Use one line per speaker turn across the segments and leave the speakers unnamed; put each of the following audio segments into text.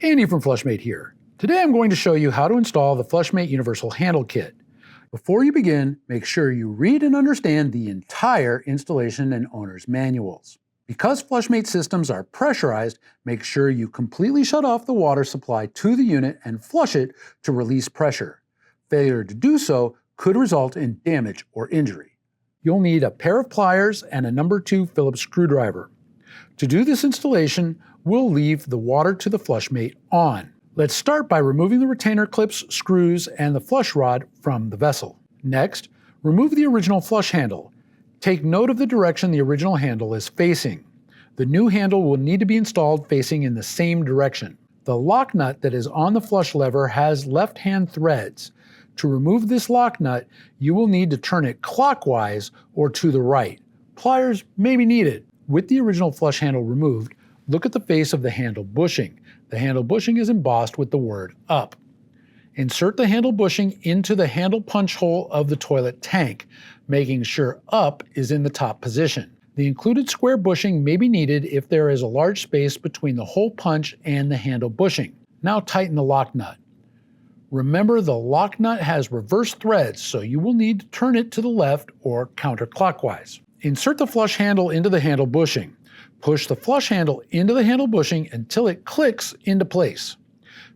Andy from Flushmate here. Today I'm going to show you how to install the Flushmate Universal Handle Kit. Before you begin, make sure you read and understand the entire installation and owner's manuals. Because Flushmate systems are pressurized, make sure you completely shut off the water supply to the unit and flush it to release pressure. Failure to do so could result in damage or injury. You'll need a pair of pliers and a number 2 Phillips screwdriver. To do this installation, we'll leave the water to the Flushmate on. Let's start by removing the retainer clips, screws, and the flush rod from the vessel. Next, remove the original flush handle. Take note of the direction the original handle is facing. The new handle will need to be installed facing in the same direction. The lock nut that is on the flush lever has left-hand threads. To remove this lock nut, you will need to turn it clockwise or to the right. Pliers may be needed. With the original flush handle removed, look at the face of the handle bushing. The handle bushing is embossed with the word "up." Insert the handle bushing into the handle punch hole of the toilet tank, making sure "up" is in the top position. The included square bushing may be needed if there is a large space between the hole punch and the handle bushing. Now tighten the lock nut. Remember, the lock nut has reverse threads, so you will need to turn it to the left or counterclockwise. Insert the flush handle into the handle bushing. Push the flush handle into the handle bushing until it clicks into place.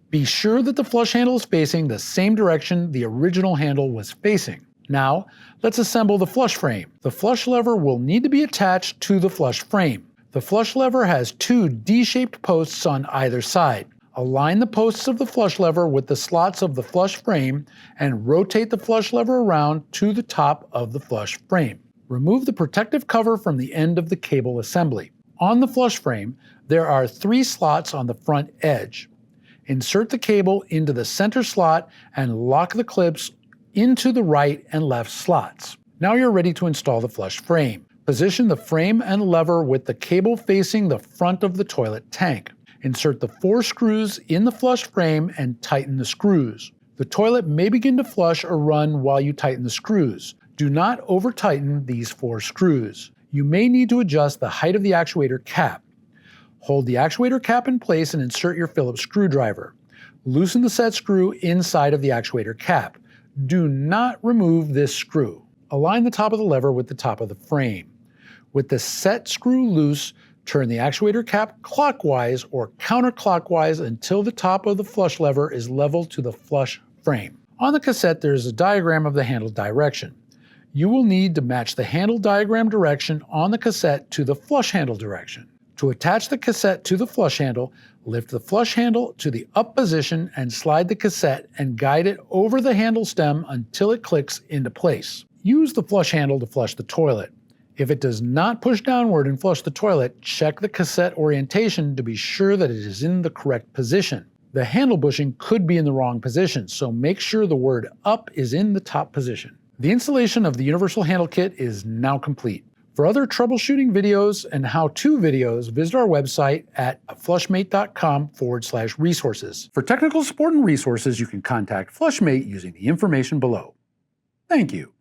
Be sure that the flush handle is facing the same direction the original handle was facing. Now, let's assemble the flush frame. The flush lever will need to be attached to the flush frame. The flush lever has 2 D-shaped posts on either side. Align the posts of the flush lever with the slots of the flush frame and rotate the flush lever around to the top of the flush frame. Remove the protective cover from the end of the cable assembly. On the flush frame, there are 3 slots on the front edge. Insert the cable into the center slot and lock the clips into the right and left slots. Now you're ready to install the flush frame. Position the frame and lever with the cable facing the front of the toilet tank. Insert the 4 screws in the flush frame and tighten the screws. The toilet may begin to flush or run while you tighten the screws. Do not over-tighten these 4 screws. You may need to adjust the height of the actuator cap. Hold the actuator cap in place and insert your Phillips screwdriver. Loosen the set screw inside of the actuator cap. Do not remove this screw. Align the top of the lever with the top of the frame. With the set screw loose, turn the actuator cap clockwise or counterclockwise until the top of the flush lever is level to the flush frame. On the cassette, there is a diagram of the handle direction. You will need to match the handle diagram direction on the cassette to the flush handle direction. To attach the cassette to the flush handle, lift the flush handle to the up position and slide the cassette and guide it over the handle stem until it clicks into place. Use the flush handle to flush the toilet. If it does not push downward and flush the toilet, check the cassette orientation to be sure that it is in the correct position. The handle bushing could be in the wrong position, so make sure the word "up" is in the top position. The installation of the Universal Handle Kit is now complete. For other troubleshooting videos and how-to videos, visit our website at flushmate.com/resources. For technical support and resources, you can contact Flushmate using the information below. Thank you.